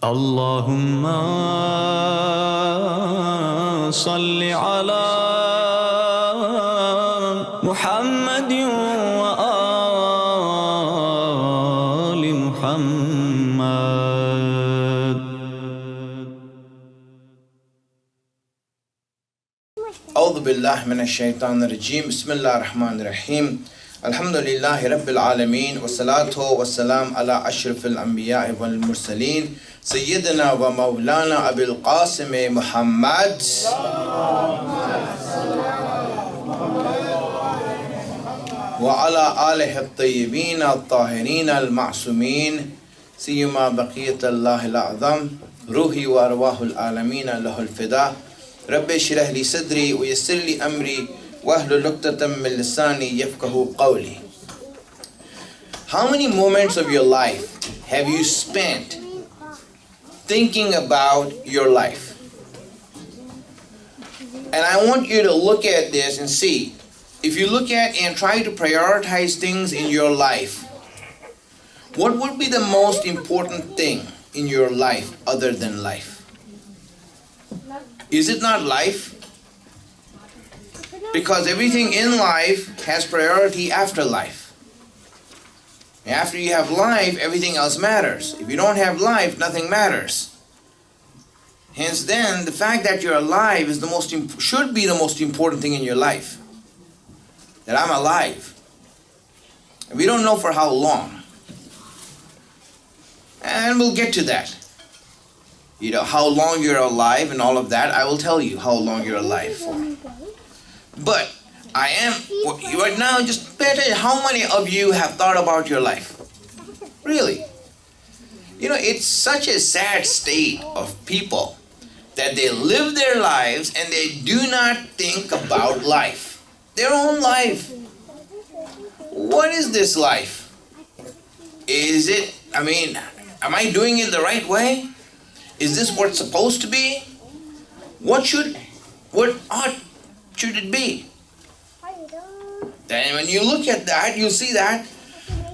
اللهم صل على محمد وآل محمد. أعوذ بالله من الشيطان الرجيم. بسم الله الرحمن الرحيم. الحمد لله رب العالمين والصلاة والسلام على أشرف الأنبياء والمرسلين سيدنا ومولانا أبي القاسم محمد وعلى آله الطيبين الطاهرين المعصومين سيما بقية الله الأعظم روحي وأرواح العالمين له الفداء. رب اشرح لي صدري ويسر لي أمري واحلل عقدة من لساني يفقهوا قولي. How many moments of your life have you spent thinking about your life? And I want you to look at this and see, if you look at and try to prioritize things in your life, what would be the most important thing in your life other than life? Is it not life? Because everything in life has priority after life. After you have life, everything else matters. If you don't have life, nothing matters. Hence then, the fact that you're alive is should be the most important thing in your life. That I'm alive. And we don't know for how long. And we'll get to that. You know, how long you're alive and all of that, I will tell you how long you're alive for. But right now, just pay attention. How many of you have thought about your life? Really? You know, it's such a sad state of people that they live their lives and they do not think about life. Their own life. What is this life? Am I doing it the right way? Is this what's supposed to be? What ought should it be? Then when you look at that, you see that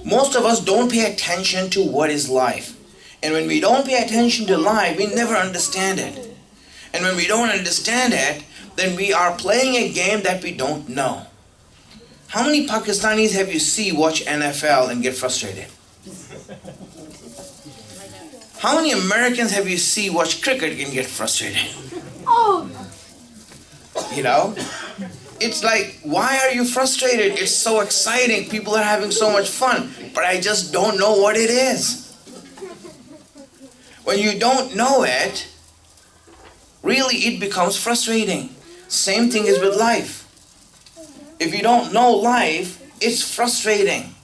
most of us don't pay attention to what is life. And when we don't pay attention to life, we never understand it. And when we don't understand it, then we are playing a game that we don't know. How many Pakistanis have you seen watch NFL and get frustrated? How many Americans have you seen watch cricket and get frustrated? Oh! You know? It's like, why are you frustrated? It's so exciting. People are having so much fun. But I just don't know what it is. When you don't know it, really it becomes frustrating. Same thing is with life. If you don't know life, it's frustrating.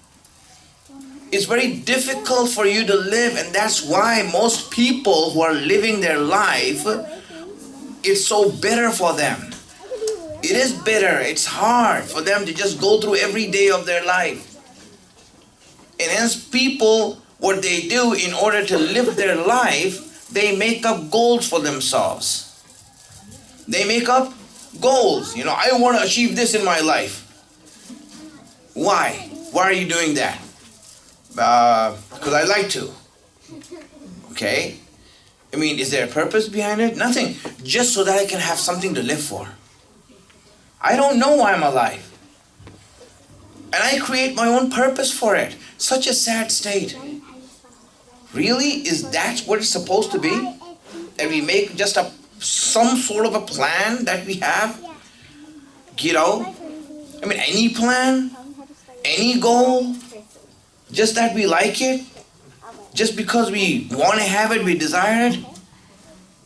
It's very difficult for you to live, and that's why most people who are living their life, it's so bitter for them. It is bitter. It's hard for them to just go through every day of their life. And hence people, what they do in order to live their life, they make up goals for themselves. They make up goals. You know, I want to achieve this in my life. Why? Why are you doing that? Because I like to. Okay? Is there a purpose behind it? Nothing. Just so that I can have something to live for. I don't know why I'm alive. And I create my own purpose for it. Such a sad state. Really? Is that what it's supposed to be? That we make just some sort of a plan that we have? You know? Any plan? Any goal? Just that we like it? Just because we want to have it, we desire it?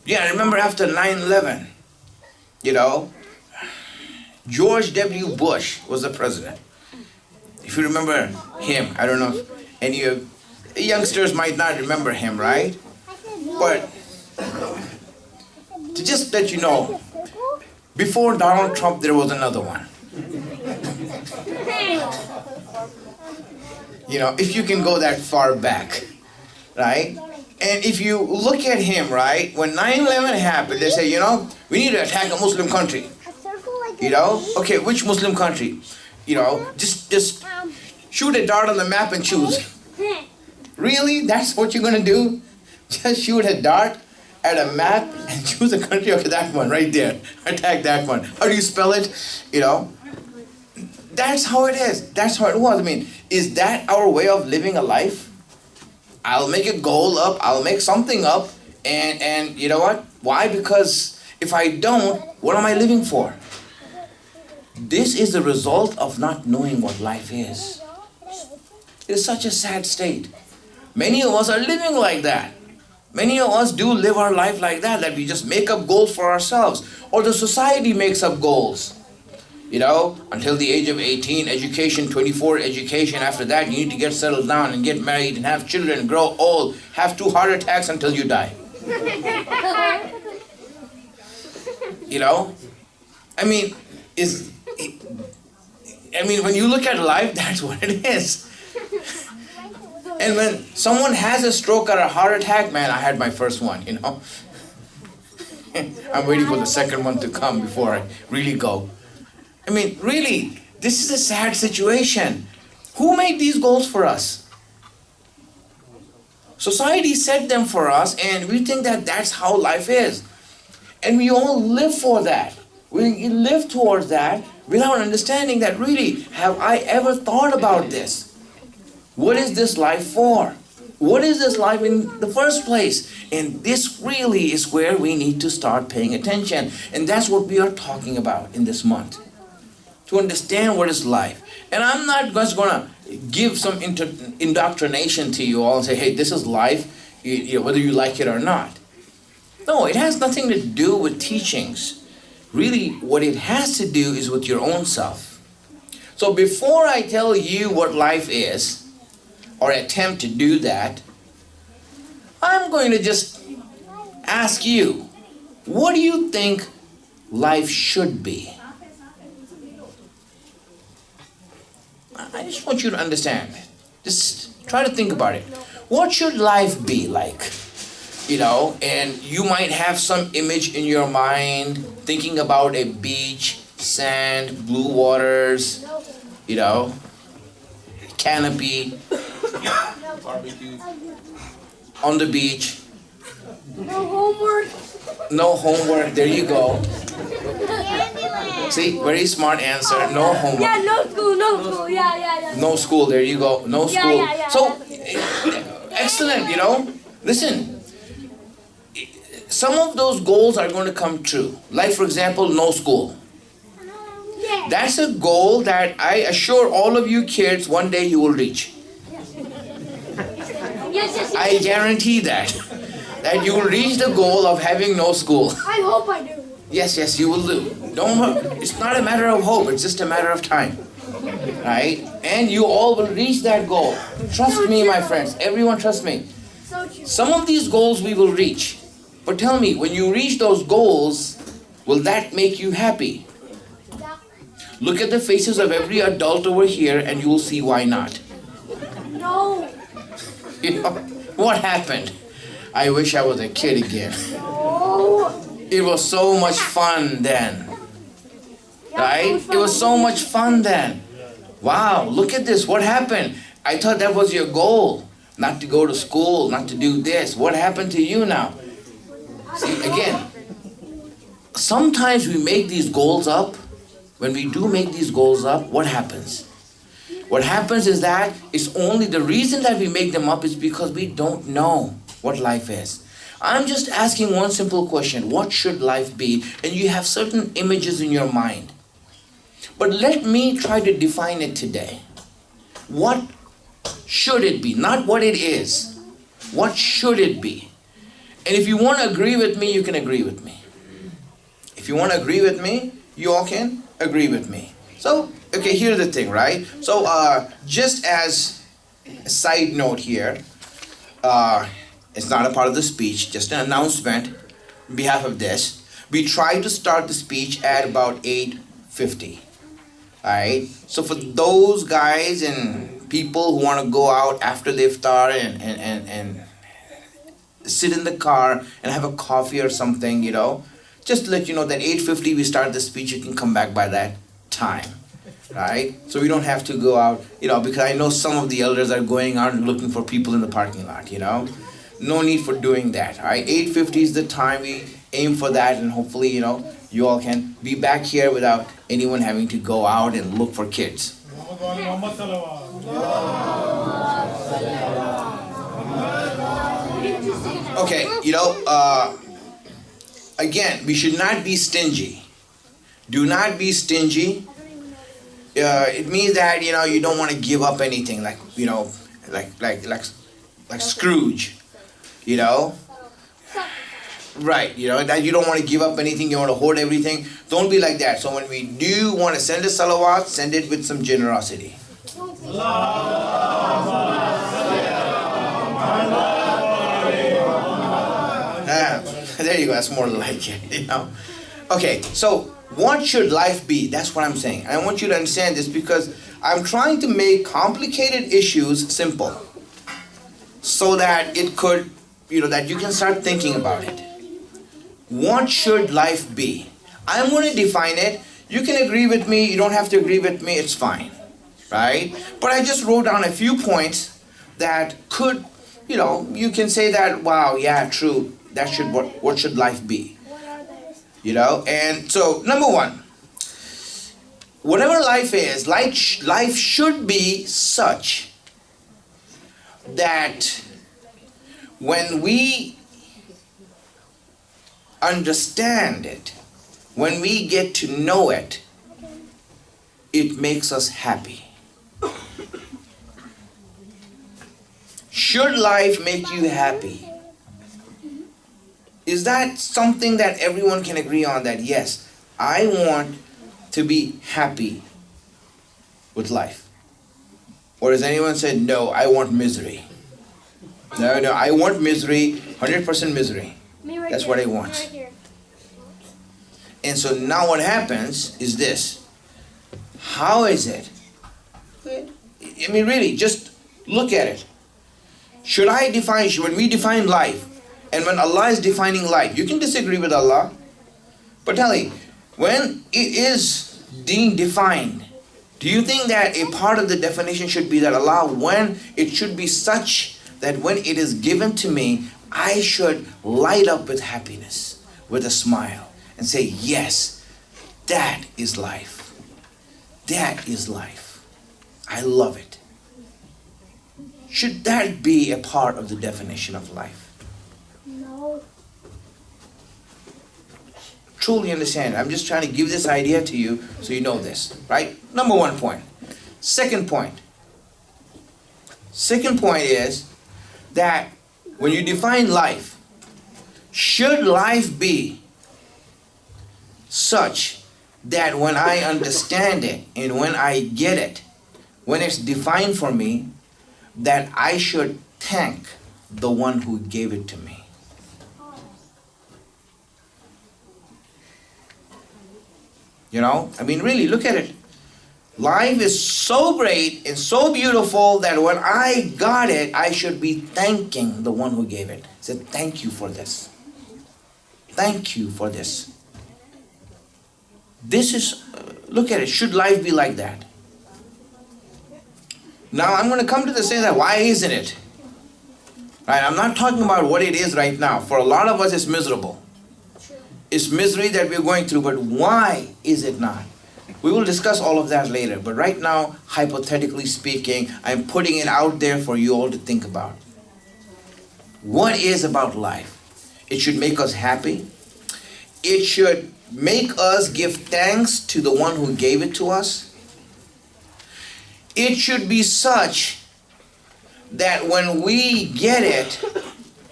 Yeah, I remember after 9/11, George W. Bush was the president. If you remember him, I don't know if any of youngsters might not remember him, right? But to just let you know, before Donald Trump, there was another one. If you can go that far back, right? And if you look at him, right, when 9/11 happened, they say, we need to attack a Muslim country. Okay, which Muslim country? Just shoot a dart on the map and choose. Really? That's what you're going to do? Just shoot a dart at a map and choose a country. Okay, that one right there. Attack that one. How do you spell it? You know, that's how it is. That's how it was. I mean, is that our way of living a life? I'll make a goal up. I'll make something up. And you know what? Why? Because if I don't, what am I living for? This is the result of not knowing what life is. It is such a sad state. Many of us are living like that. Many of us do live our life like that, that we just make up goals for ourselves. Or the society makes up goals. You know, until the age of 18, education, 24, education. After that, you need to get settled down and get married and have children, grow old, have 2 heart attacks until you die. You know? I mean, when you look at life, that's what it is. And when someone has a stroke or a heart attack, man, I had my first one, you know. I'm waiting for the second one to come before I really go. I mean, really, this is a sad situation. Who made these goals for us? Society set them for us, and we think that that's how life is. And we all live for that. We live towards that without understanding that really, have I ever thought about this? What is this life for? What is this life in the first place? And this really is where we need to start paying attention. And that's what we are talking about in this month. To understand what is life. And I'm not just going to give some indoctrination to you all and say, hey, this is life, whether you like it or not. No, it has nothing to do with teachings. Really, what it has to do is with your own self. So before I tell you what life is, or attempt to do that, I'm going to just ask you, what do you think life should be? I just want you to understand. Just try to think about it. What should life be like? You know, and you might have some image in your mind, thinking about a beach, sand, blue waters, you know, canopy, barbecue, on the beach. No homework. No homework, there you go. See, very smart answer, no homework. Yeah, no school, yeah. No school, there you go, no school. Yeah. So, excellent, you know. Listen, some of those goals are going to come true. Like, for example, no school. Yeah. That's a goal that I assure all of you kids one day you will reach. Yes. I guarantee that you will reach the goal of having no school. I hope I do. Yes, you will do. It's not a matter of hope, it's just a matter of time. Right? And you all will reach that goal. Trust me, my friends. Everyone trust me. So true. Some of these goals we will reach. But tell me, when you reach those goals, will that make you happy? Look at the faces of every adult over here and you will see why not. No. You know, what happened? I wish I was a kid again. No. It was so much fun then. Right? It was so much fun then. Wow, look at this. What happened? I thought that was your goal. Not to go to school, not to do this. What happened to you now? See, again, sometimes we make these goals up. When we do make these goals up, what happens? What happens is that it's only the reason that we make them up is because we don't know what life is. I'm just asking one simple question. What should life be? And you have certain images in your mind. But let me try to define it today. What should it be? Not what it is. What should it be? And if you want to agree with me, you can agree with me. If you want to agree with me, you all can agree with me. So, okay, here's the thing, right? So, just as a side note here, it's not a part of the speech, just an announcement on behalf of this. We try to start the speech at about 8:50. Alright? So for those guys and people who want to go out after the iftar and sit in the car and have a coffee or something, you know, just to let you know that 8:50 we start the speech, you can come back by that time. Right? So we don't have to go out, you know, because I know some of the elders are going out and looking for people in the parking lot, you know. no need for doing that. All right, 8:50 is the time we aim for that, and hopefully, you all can be back here without anyone having to go out and look for kids. Okay, again, we should not be stingy. Do not be stingy. It means that you don't want to give up anything, like Scrooge, right? That you don't want to give up anything. You want to hold everything. Don't be like that. So when we do want to send a salawat, send it with some generosity. There you go. That's more like it. Okay, so what should life be? That's what I'm saying. I want you to understand this because I'm trying to make complicated issues simple, so that it could, that you can start thinking about it. What should life be? I'm going to define it. You can agree with me. You don't have to agree with me. It's fine, right? But I just wrote down a few points that could, you can say that, wow, yeah, true. That should what should life be? And so number one, whatever life is, life should be such that when we understand it, when we get to know it, it makes us happy. Should life make you happy? Is that something that everyone can agree on, that yes, I want to be happy with life? Or has anyone said, no, I want misery? No, I want misery, 100% misery. That's what I want. And so now what happens is this. How is it? I mean, really, just look at it. When we define life, and when Allah is defining life, you can disagree with Allah, but tell me, when it is being defined, do you think that a part of the definition should be that Allah, when it should be such that when it is given to me, I should light up with happiness, with a smile, and say, yes, that is life. That is life. I love it. Should that be a part of the definition of life? No. Truly understand. I'm just trying to give this idea to you so you know this, right? Number one point. Second point. Second point is that when you define life, should life be such that when I understand it and when I get it, when it's defined for me, that I should thank the one who gave it to me? I mean, really, look at it. Life is so great and so beautiful that when I got it, I should be thanking the one who gave it. Said, thank you for this. Thank you for this. This is, look at it. Should life be like that? Now, I'm going to come to the saying that why isn't it? Right? I'm not talking about what it is right now. For a lot of us, it's miserable. It's misery that we're going through, but why is it not? We will discuss all of that later, but right now, hypothetically speaking, I'm putting it out there for you all to think about. What is about life? It should make us happy. It should make us give thanks to the one who gave it to us. It should be such that when we get it,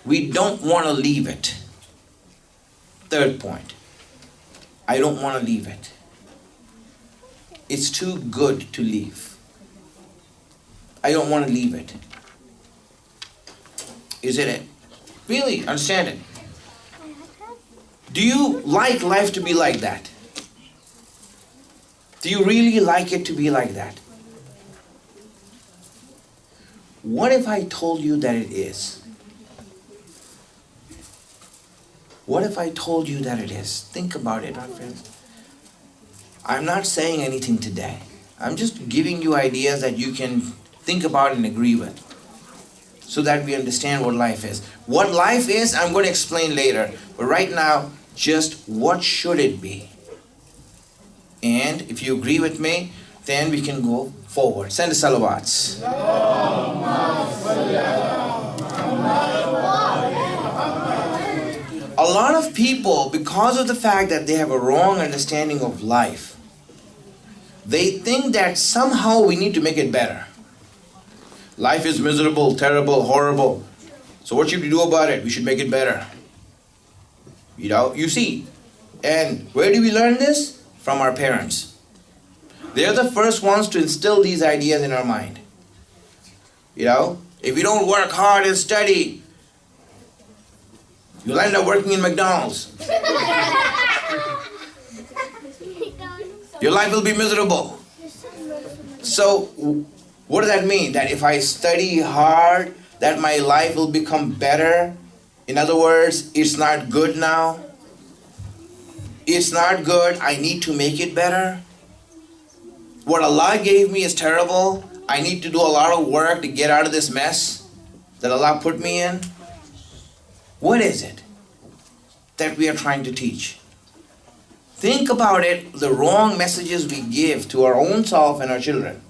we don't want to leave it. Third point, I don't want to leave it. It's too good to leave. I don't want to leave it. Isn't it? Really, understand it. Do you like life to be like that? Do you really like it to be like that? What if I told you that it is? What if I told you that it is? Think about it, my friends. I'm not saying anything today. I'm just giving you ideas that you can think about and agree with. so that we understand what life is. What life is, I'm going to explain later. But right now, just what should it be? And if you agree with me, then we can go forward. Send the salawats. A lot of people, because of the fact that they have a wrong understanding of life, they think that somehow we need to make it better. Life is miserable, terrible, horrible. So what should we do about it? We should make it better. You see. And where do we learn this? From our parents. They're the first ones to instill these ideas in our mind. If you don't work hard and study, you'll end up working in McDonald's. Your life will be miserable. So, what does that mean? That if I study hard, that my life will become better? In other words, it's not good now. It's not good. I need to make it better. What Allah gave me is terrible. I need to do a lot of work to get out of this mess that Allah put me in. What is it that we are trying to teach? Think about it, the wrong messages we give to our own self and our children.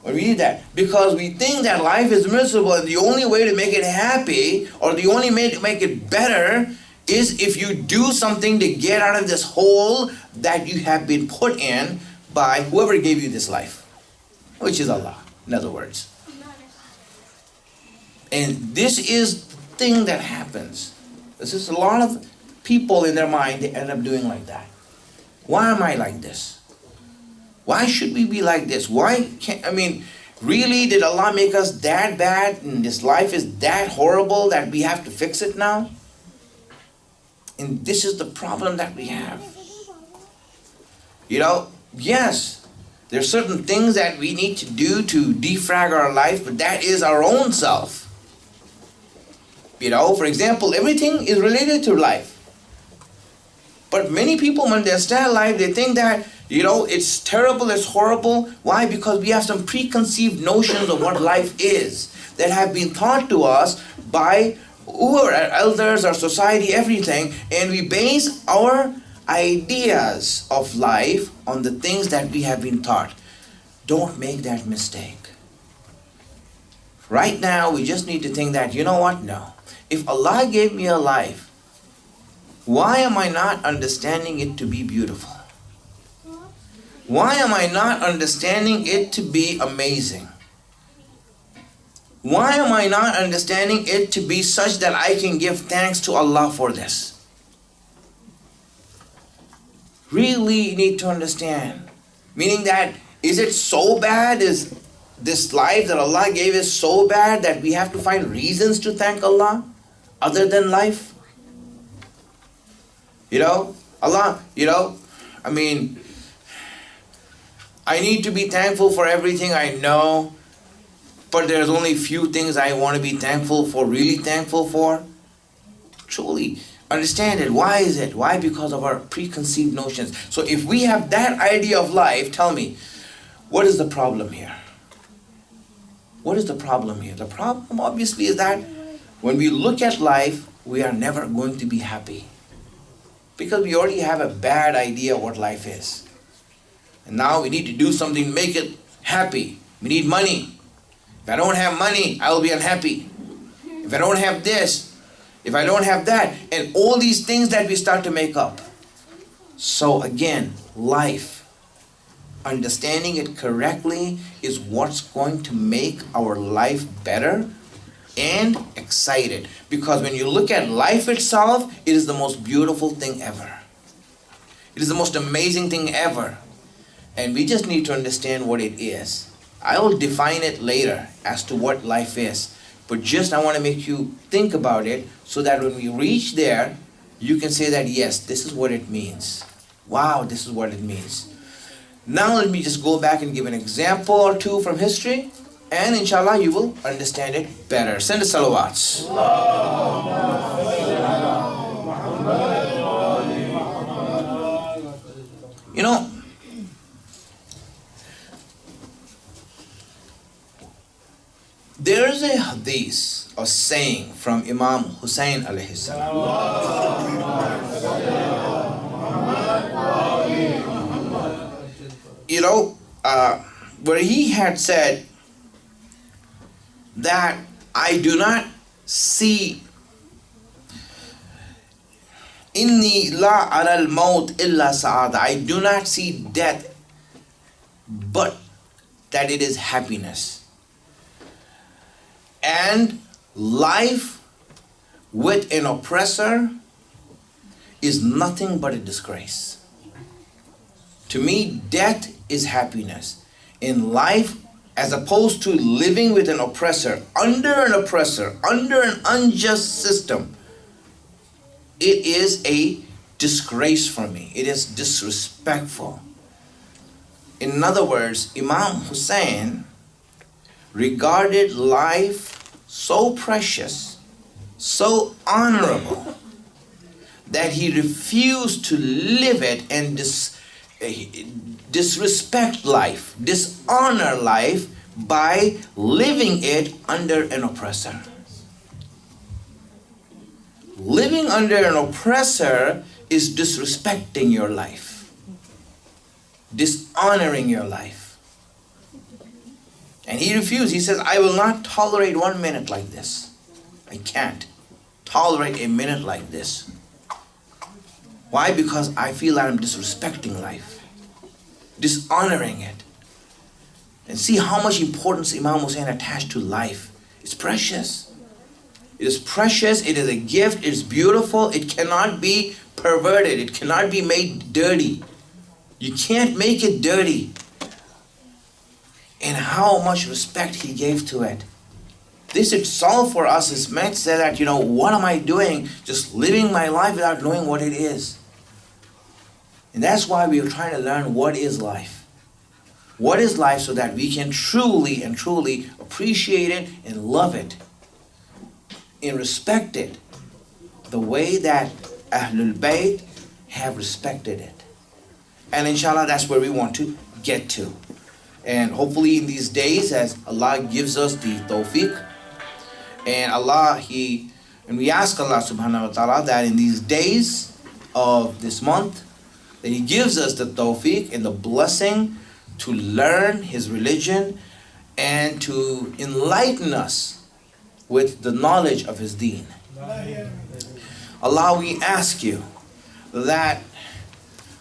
When we do that, because we think that life is miserable and the only way to make it happy or the only way to make it better is if you do something to get out of this hole that you have been put in by whoever gave you this life, which is Allah, in other words. And this is the thing that happens. This is a lot of people in their mind, they end up doing like that. Why am I like this? Why should we be like this? Really, did Allah make us that bad and this life is that horrible that we have to fix it now? And this is the problem that we have. Yes, there are certain things that we need to do to defrag our life, but that is our own self. For example, everything is related to life. But many people, when they understand life, they think that, it's terrible, it's horrible. Why? Because we have some preconceived notions of what life is that have been taught to us by our elders, our society, everything. And we base our ideas of life on the things that we have been taught. Don't make that mistake. Right now, we just need to think that, No. If Allah gave me a life, why am I not understanding it to be beautiful? Why am I not understanding it to be amazing? Why am I not understanding it to be such that I can give thanks to Allah for this? Really need to understand. Meaning that, is it so bad? Is this life that Allah gave us so bad that we have to find reasons to thank Allah other than life? Allah, I need to be thankful for everything I know, but there's only few things I want to be thankful for, really thankful for. Truly, understand it. Why is it? Why? Because of our preconceived notions. So if we have that idea of life, tell me, what is the problem here? What is the problem here? The problem obviously is that when we look at life, we are never going to be happy. Because we already have a bad idea of what life is. And now we need to do something to make it happy. We need money. If I don't have money, I will be unhappy. If I don't have this, if I don't have that, and all these things that we start to make up. So again, life, understanding it correctly is what's going to make our life better and excited. Because when you look at life itself, it is the most beautiful thing ever. It is the most amazing thing ever. And we just need to understand what it is. I will define it later as to what life is. But just I want to make you think about it so that when we reach there, you can say that, yes, this is what it means. Wow, this is what it means. Now let me just go back and give an example or two from history. And inshallah, you will understand it better. Send the salawats. these, a saying from Imam Hussein alayhi salam. You know, where he had said that I do not see Inni la aral maut illa sa'ada. I do not see death but that it is happiness. And life with an oppressor is nothing but a disgrace. To me, death is happiness. In life, as opposed to living with an oppressor, under an unjust system, it is a disgrace for me. It is disrespectful. In other words, Imam Hussein regarded life so precious, so honorable, that he refused to live it and disrespect life, dishonor life by living it under an oppressor. Living under an oppressor is disrespecting your life, dishonoring your life. And he refused. He says, I will not tolerate 1 minute like this. I can't tolerate a minute like this. Why? Because I feel that I'm disrespecting life, dishonoring it. And see how much importance Imam Hussein attached to life. It's precious. It is precious, it is a gift, it is beautiful, it cannot be perverted, it cannot be made dirty. You can't make it dirty. And how much respect he gave to it. This itself for us is meant to say that, you know, what am I doing? Just living my life without knowing what it is. And that's why we are trying to learn what is life. What is life so that we can truly and truly appreciate it and love it. And respect it the way that Ahlul Bayt have respected it. And inshallah, that's where we want to get to. And hopefully in these days, as Allah gives us the tawfiq, and we ask Allah subhanahu wa ta'ala that in these days of this month, that He gives us the tawfiq and the blessing to learn His religion and to enlighten us with the knowledge of His deen. Allah, we ask You that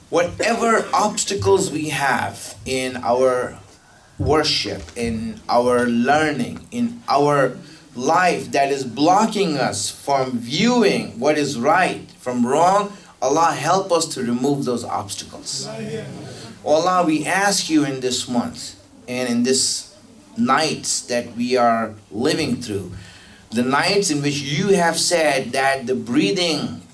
whatever obstacles we have in our worship, in our learning, in our life that is blocking us from viewing what is right from wrong, Allah, help us to remove those obstacles. Allah, we ask You in this month and in this nights that we are living through, the nights in which You have said that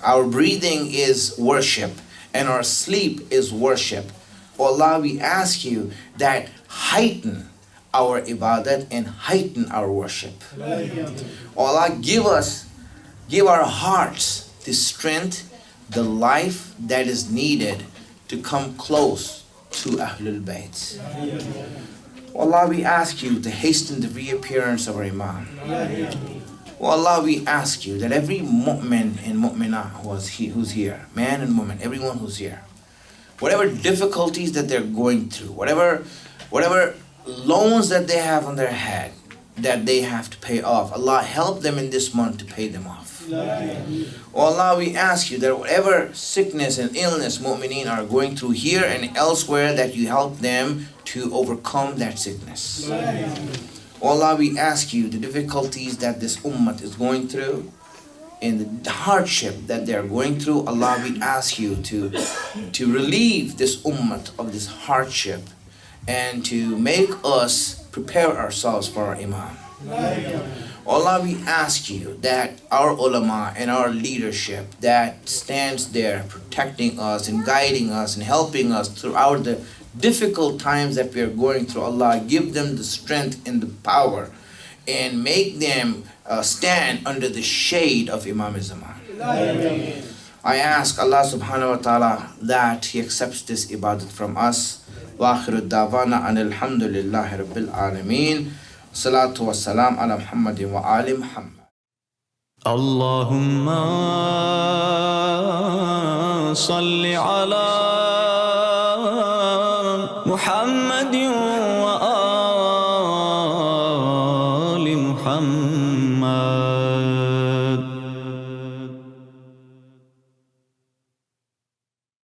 our breathing is worship and our sleep is worship. Allah, we ask You that heighten our ibadat and heighten our worship. Allah, give our hearts the strength, the life that is needed to come close to Ahlul Bayt. Allah, we ask You to hasten the reappearance of our Imam. Allah, we ask You that every mu'min and mu'minah who's here, man and woman, everyone who's here, whatever difficulties that they're going through, whatever loans that they have on their head that they have to pay off, Allah, help them in this month to pay them off. Allah, we ask You that whatever sickness and illness mu'mineen are going through here and elsewhere, that You help them to overcome that sickness. Allah, we ask You the difficulties that this ummah is going through and the hardship that they are going through. Allah, we ask You to relieve this ummah of this hardship and to make us prepare ourselves for our Imam. Allah, we ask You that our ulama and our leadership that stands there protecting us and guiding us and helping us throughout the difficult times that we are going through, Allah, give them the strength and the power and make them stand under the shade of Imam Zaman. I ask Allah subhanahu wa ta'ala that He accepts this ibadat from us. Wa akhiru da'wana anil hamdulillahi rabbil alameen. Salatu wassalam ala Muhammadin wa ali Muhammad. اللهم صل على محمد وآل